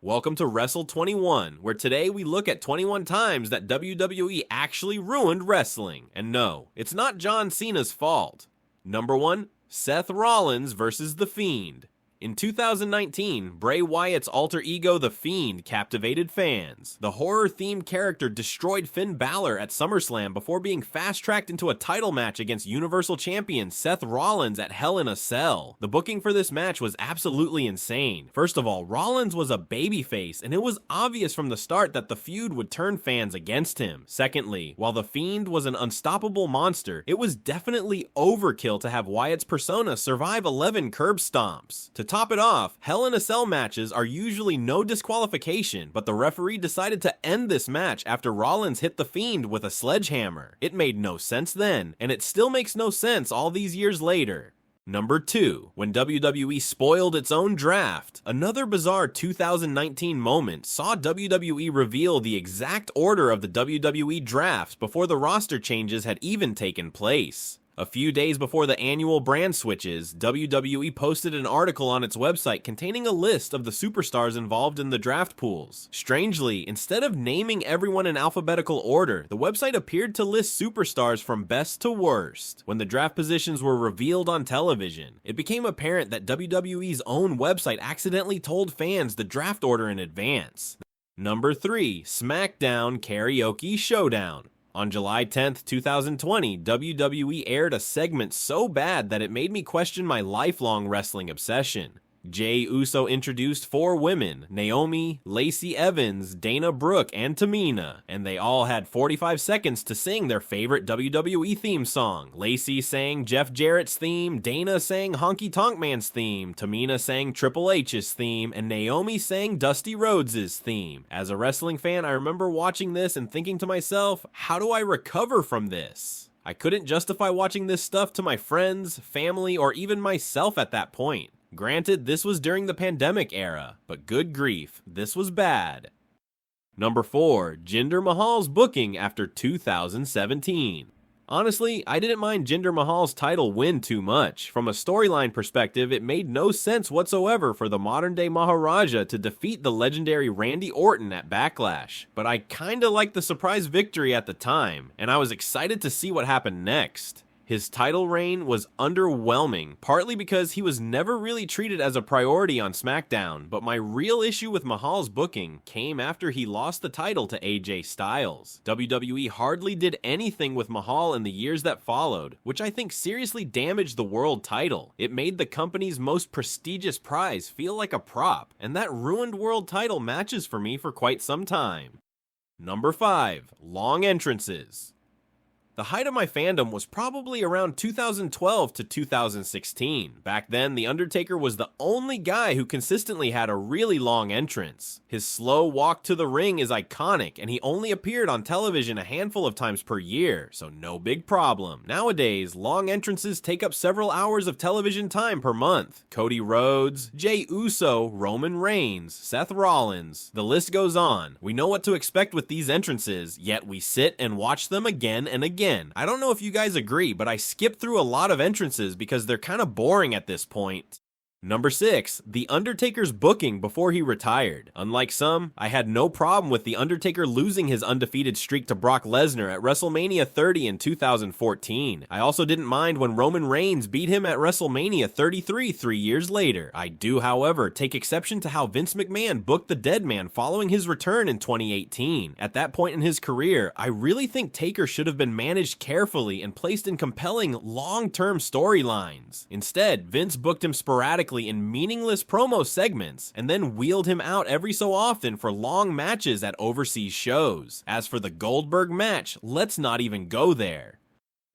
Welcome to Wrestle 21, where today we look at 21 times that WWE actually ruined wrestling. And no, it's not John Cena's fault. Number 1, Seth Rollins versus The Fiend. In 2019, Bray Wyatt's alter ego The Fiend captivated fans. The horror-themed character destroyed Finn Balor at SummerSlam before being fast-tracked into a title match against Universal Champion Seth Rollins at Hell in a Cell. The booking for this match was absolutely insane. First of all, Rollins was a babyface, and it was obvious from the start that the feud would turn fans against him. Secondly, while The Fiend was an unstoppable monster, it was definitely overkill to have Wyatt's persona survive 11 curb stomps. To top it off, Hell in a Cell matches are usually no disqualification, but the referee decided to end this match after Rollins hit The Fiend with a sledgehammer. It made no sense then, and it still makes no sense all these years later. Number 2, when WWE spoiled its own draft. Another bizarre 2019 moment saw WWE reveal the exact order of the WWE draft before the roster changes had even taken place. A few days before the annual brand switches, WWE posted an article on its website containing a list of the superstars involved in the draft pools. Strangely, instead of naming everyone in alphabetical order, the website appeared to list superstars from best to worst. When the draft positions were revealed on television, it became apparent that WWE's own website accidentally told fans the draft order in advance. Number 3, SmackDown Karaoke Showdown. On July 10th, 2020, WWE aired a segment so bad that it made me question my lifelong wrestling obsession. Jey Uso introduced 4 women, Naomi, Lacey Evans, Dana Brooke, and Tamina, and they all had 45 seconds to sing their favorite WWE theme song. Lacey sang Jeff Jarrett's theme, Dana sang Honky Tonk Man's theme, Tamina sang Triple H's theme, and Naomi sang Dusty Rhodes' theme. As a wrestling fan, I remember watching this and thinking to myself, how do I recover from this? I couldn't justify watching this stuff to my friends, family, or even myself at that point. Granted, this was during the pandemic era, but good grief, this was bad. Number 4, Jinder Mahal's booking after 2017. Honestly, I didn't mind Jinder Mahal's title win too much. From a storyline perspective, it made no sense whatsoever for the modern-day Maharaja to defeat the legendary Randy Orton at Backlash. But I kinda liked the surprise victory at the time, and I was excited to see what happened next. His title reign was underwhelming, partly because he was never really treated as a priority on SmackDown, but my real issue with Mahal's booking came after he lost the title to AJ Styles. WWE hardly did anything with Mahal in the years that followed, which I think seriously damaged the world title. It made the company's most prestigious prize feel like a prop, and that ruined world title matches for me for quite some time. Number 5, long entrances. The height of my fandom was probably around 2012 to 2016. Back then, The Undertaker was the only guy who consistently had a really long entrance. His slow walk to the ring is iconic, and he only appeared on television a handful of times per year, so no big problem. Nowadays, long entrances take up several hours of television time per month. Cody Rhodes, Jey Uso, Roman Reigns, Seth Rollins, the list goes on. We know what to expect with these entrances, yet we sit and watch them again and again. I don't know if you guys agree, but I skip through a lot of entrances because they're kind of boring at this point. Number 6, The Undertaker's booking before he retired. Unlike some, I had no problem with The Undertaker losing his undefeated streak to Brock Lesnar at WrestleMania 30 in 2014. I also didn't mind when Roman Reigns beat him at WrestleMania 33 3 years later. I do, however, take exception to how Vince McMahon booked the Dead Man following his return in 2018. At that point in his career, I really think Taker should have been managed carefully and placed in compelling, long-term storylines. Instead, Vince booked him sporadically in meaningless promo segments, and then wheeled him out every so often for long matches at overseas shows. As for the Goldberg match, let's not even go there.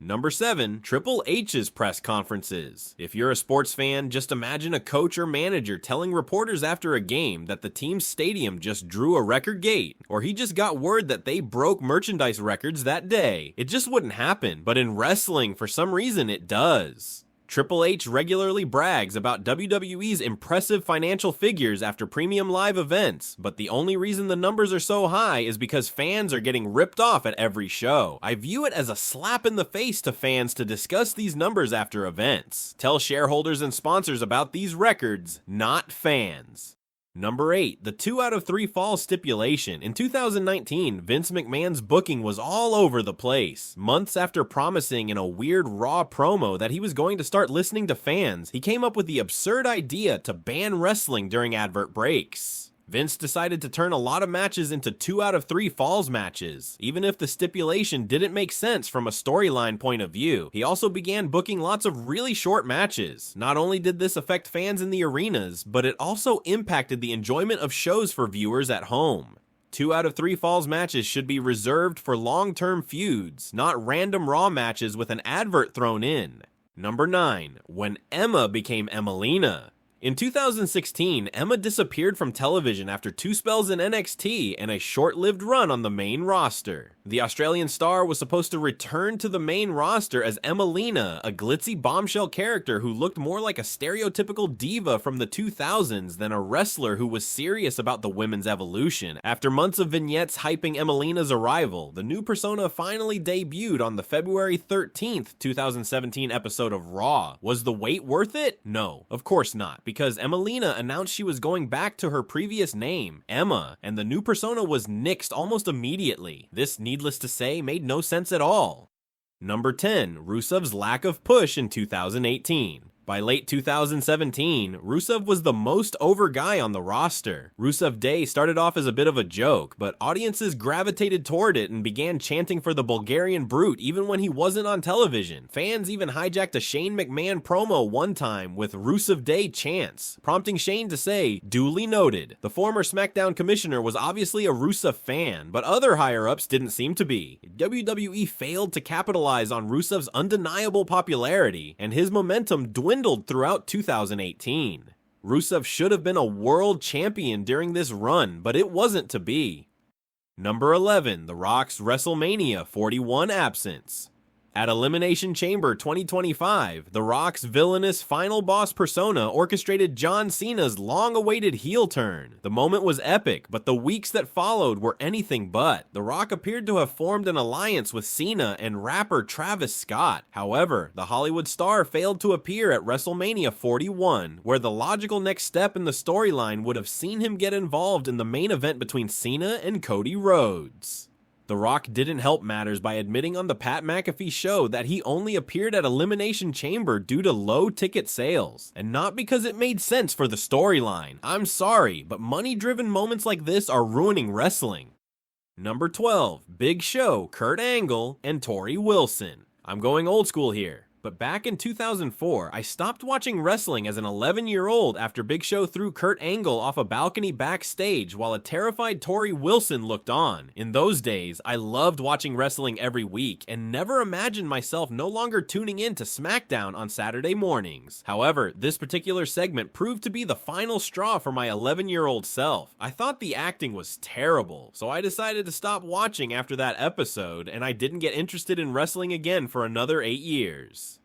Number 7, Triple H's press conferences. If you're a sports fan, just imagine a coach or manager telling reporters after a game that the team's stadium just drew a record gate, or he just got word that they broke merchandise records that day. It just wouldn't happen, but in wrestling, for some reason, it does. Triple H regularly brags about WWE's impressive financial figures after premium live events, but the only reason the numbers are so high is because fans are getting ripped off at every show. I view it as a slap in the face to fans to discuss these numbers after events. Tell shareholders and sponsors about these records, not fans. Number 8, the 2 out of 3 falls stipulation. In 2019, Vince McMahon's booking was all over the place. Months after promising in a weird Raw promo that he was going to start listening to fans, he came up with the absurd idea to ban wrestling during advert breaks. Vince decided to turn a lot of matches into 2 out of 3 falls matches. Even if the stipulation didn't make sense from a storyline point of view, he also began booking lots of really short matches. Not only did this affect fans in the arenas, but it also impacted the enjoyment of shows for viewers at home. 2 out of 3 falls matches should be reserved for long-term feuds, not random Raw matches with an advert thrown in. Number 9, when Emma became Emelina. In 2016, Emma disappeared from television after 2 spells in NXT and a short-lived run on the main roster. The Australian star was supposed to return to the main roster as Emelina, a glitzy bombshell character who looked more like a stereotypical diva from the 2000s than a wrestler who was serious about the women's evolution. After months of vignettes hyping Emelina's arrival, the new persona finally debuted on the February 13th, 2017 episode of Raw. Was the wait worth it? No, of course not, because Emelina announced she was going back to her previous name, Emma, and the new persona was nixed almost immediately. This, needless to say, made no sense at all. Number 10, Rusev's lack of push in 2018. By late 2017, Rusev was the most over guy on the roster. Rusev Day started off as a bit of a joke, but audiences gravitated toward it and began chanting for the Bulgarian Brute even when he wasn't on television. Fans even hijacked a Shane McMahon promo one time with Rusev Day chants, prompting Shane to say, "Duly noted." The former SmackDown commissioner was obviously a Rusev fan, but other higher-ups didn't seem to be. WWE failed to capitalize on Rusev's undeniable popularity, and his momentum dwindled throughout 2018. Rusev should have been a world champion during this run, but it wasn't to be. Number 11, The Rock's WrestleMania 41 absence. At Elimination Chamber 2025, The Rock's villainous final boss persona orchestrated John Cena's long-awaited heel turn. The moment was epic, but the weeks that followed were anything but. The Rock appeared to have formed an alliance with Cena and rapper Travis Scott. However, the Hollywood star failed to appear at WrestleMania 41, where the logical next step in the storyline would have seen him get involved in the main event between Cena and Cody Rhodes. The Rock didn't help matters by admitting on the Pat McAfee show that he only appeared at Elimination Chamber due to low ticket sales, and not because it made sense for the storyline. I'm sorry, but money-driven moments like this are ruining wrestling. Number 12, Big Show, Kurt Angle, and Tori Wilson. I'm going old school here. But back in 2004, I stopped watching wrestling as an 11-year-old after Big Show threw Kurt Angle off a balcony backstage while a terrified Tori Wilson looked on. In those days, I loved watching wrestling every week and never imagined myself no longer tuning in to SmackDown on Saturday mornings. However, this particular segment proved to be the final straw for my 11-year-old self. I thought the acting was terrible, so I decided to stop watching after that episode, and I didn't get interested in wrestling again for another 8 years.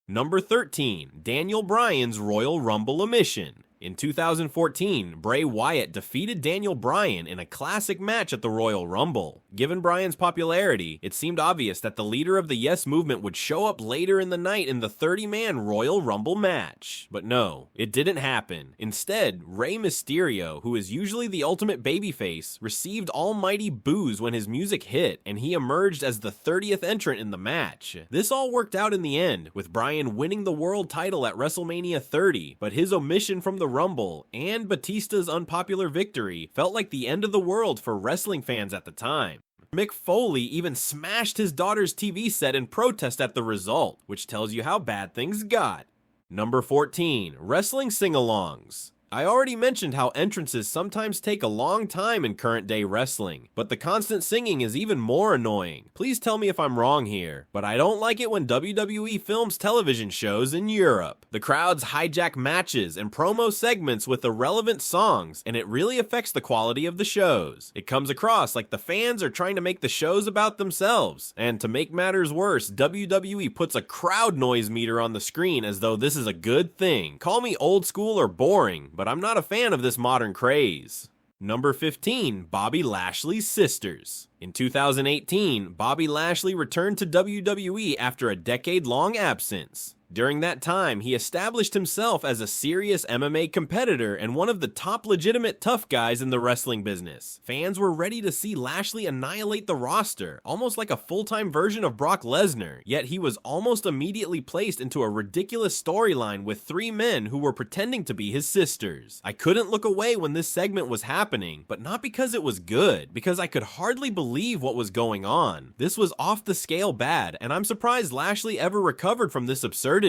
Number 13, Daniel Bryan's Royal Rumble omission. In 2014, Bray Wyatt defeated Daniel Bryan in a classic match at the Royal Rumble. Given Bryan's popularity, it seemed obvious that the leader of the Yes Movement would show up later in the night in the 30-man Royal Rumble match. But no, it didn't happen. Instead, Rey Mysterio, who is usually the ultimate babyface, received almighty boos when his music hit, and he emerged as the 30th entrant in the match. This all worked out in the end, with Bryan winning the world title at WrestleMania 30, but his omission from the Rumble and Batista's unpopular victory felt like the end of the world for wrestling fans at the time. Mick Foley even smashed his daughter's TV set in protest at the result, which tells you how bad things got. Number 14, Wrestling Sing-Alongs. I already mentioned how entrances sometimes take a long time in current day wrestling, but the constant singing is even more annoying. Please tell me if I'm wrong here, but I don't like it when WWE films television shows in Europe. The crowds hijack matches and promo segments with irrelevant songs, and it really affects the quality of the shows. It comes across like the fans are trying to make the shows about themselves, and to make matters worse, WWE puts a crowd noise meter on the screen as though this is a good thing. Call me old school or boring, but I'm not a fan of this modern craze. Number 15, Bobby Lashley's sisters. In 2018, Bobby Lashley returned to WWE after a decade-long absence. During that time, he established himself as a serious MMA competitor and one of the top legitimate tough guys in the wrestling business. Fans were ready to see Lashley annihilate the roster, almost like a full-time version of Brock Lesnar, yet he was almost immediately placed into a ridiculous storyline with 3 men who were pretending to be his sisters. I couldn't look away when this segment was happening, but not because it was good, because I could hardly believe what was going on. This was off the scale bad, and I'm surprised Lashley ever recovered from this absurdity.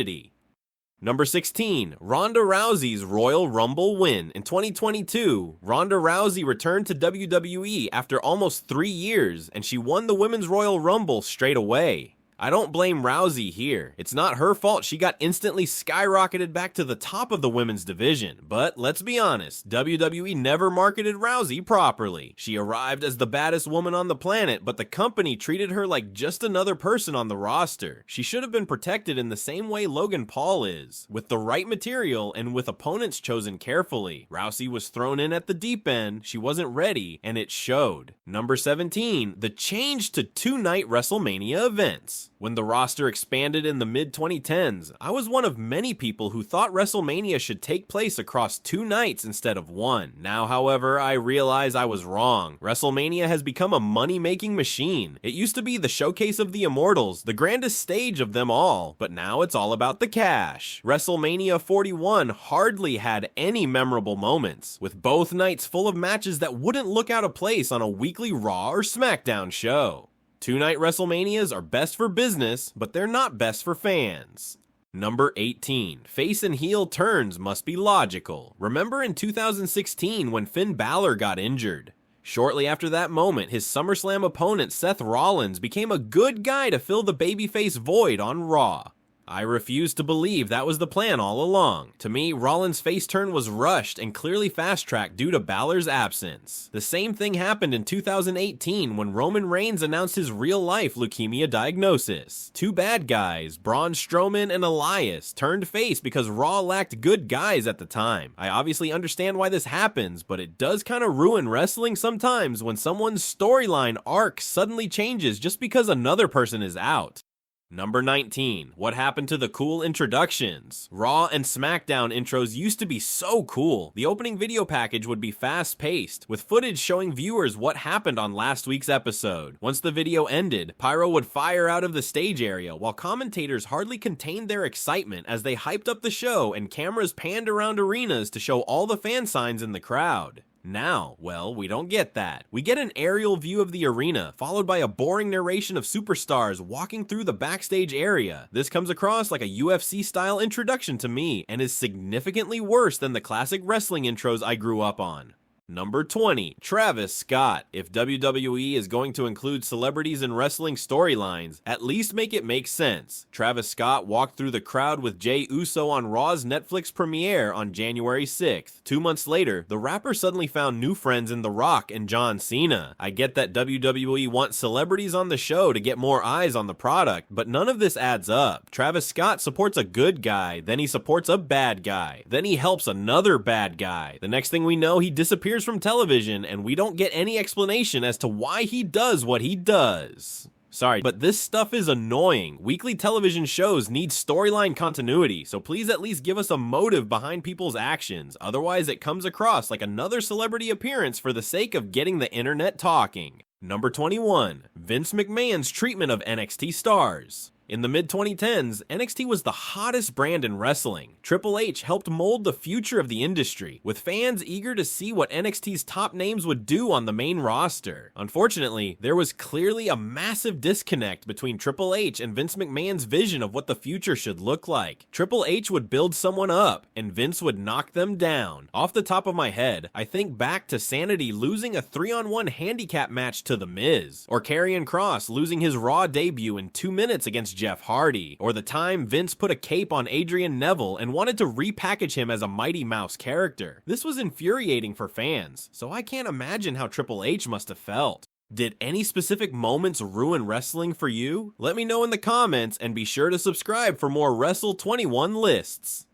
Number 16, Ronda Rousey's Royal Rumble win. In 2022, Ronda Rousey returned to WWE after almost 3 years, and she won the Women's Royal Rumble straight away. I don't blame Rousey here. It's not her fault she got instantly skyrocketed back to the top of the women's division, but let's be honest, WWE never marketed Rousey properly. She arrived as the baddest woman on the planet, but the company treated her like just another person on the roster. She should have been protected in the same way Logan Paul is, with the right material and with opponents chosen carefully. Rousey was thrown in at the deep end, she wasn't ready, and it showed. Number 17, the change to 2-night WrestleMania events. When the roster expanded in the mid-2010s, I was one of many people who thought WrestleMania should take place across 2 nights instead of 1. Now, however, I realize I was wrong. WrestleMania has become a money-making machine. It used to be the showcase of the Immortals, the grandest stage of them all, but now it's all about the cash. WrestleMania 41 hardly had any memorable moments, with both nights full of matches that wouldn't look out of place on a weekly Raw or SmackDown show. 2-night WrestleManias are best for business, but they're not best for fans. Number 18, face and heel turns must be logical. Remember in 2016 when Finn Balor got injured? Shortly after that moment, his SummerSlam opponent Seth Rollins became a good guy to fill the babyface void on Raw. I refuse to believe that was the plan all along. To me, Rollins' face turn was rushed and clearly fast-tracked due to Balor's absence. The same thing happened in 2018 when Roman Reigns announced his real-life leukemia diagnosis. 2 bad guys, Braun Strowman and Elias, turned face because Raw lacked good guys at the time. I obviously understand why this happens, but it does kind of ruin wrestling sometimes when someone's storyline arc suddenly changes just because another person is out. Number 19, what happened to the cool introductions? Raw and SmackDown intros used to be so cool. The opening video package would be fast-paced, with footage showing viewers what happened on last week's episode. Once the video ended, pyro would fire out of the stage area, while commentators hardly contained their excitement as they hyped up the show and cameras panned around arenas to show all the fan signs in the crowd. Now, well, we don't get that. We get an aerial view of the arena, followed by a boring narration of superstars walking through the backstage area. This comes across like a UFC-style introduction to me, and is significantly worse than the classic wrestling intros I grew up on. Number 20, Travis Scott. If WWE is going to include celebrities in wrestling storylines, at least make it make sense. Travis Scott walked through the crowd with Jey Uso on Raw's Netflix premiere on January 6th. 2 months later, the rapper suddenly found new friends in The Rock and John Cena. I get that WWE wants celebrities on the show to get more eyes on the product, but none of this adds up. Travis Scott supports a good guy, then he supports a bad guy, then he helps another bad guy. The next thing we know, he disappears from television, and we don't get any explanation as to why he does what he does. Sorry, but this stuff is annoying. Weekly television shows need storyline continuity, so please at least give us a motive behind people's actions. Otherwise, it comes across like another celebrity appearance for the sake of getting the internet talking. Number 21, Vince McMahon's treatment of NXT stars. In the mid-2010s, NXT was the hottest brand in wrestling. Triple H helped mold the future of the industry, with fans eager to see what NXT's top names would do on the main roster. Unfortunately, there was clearly a massive disconnect between Triple H and Vince McMahon's vision of what the future should look like. Triple H would build someone up, and Vince would knock them down. Off the top of my head, I think back to Sanity losing a 3-on-1 handicap match to The Miz, or Karrion Kross losing his Raw debut in 2 minutes against Jeff Hardy, or the time Vince put a cape on Adrian Neville and wanted to repackage him as a Mighty Mouse character. This was infuriating for fans, so I can't imagine how Triple H must have felt. Did any specific moments ruin wrestling for you? Let me know in the comments, and be sure to subscribe for more Wrestle 21 lists.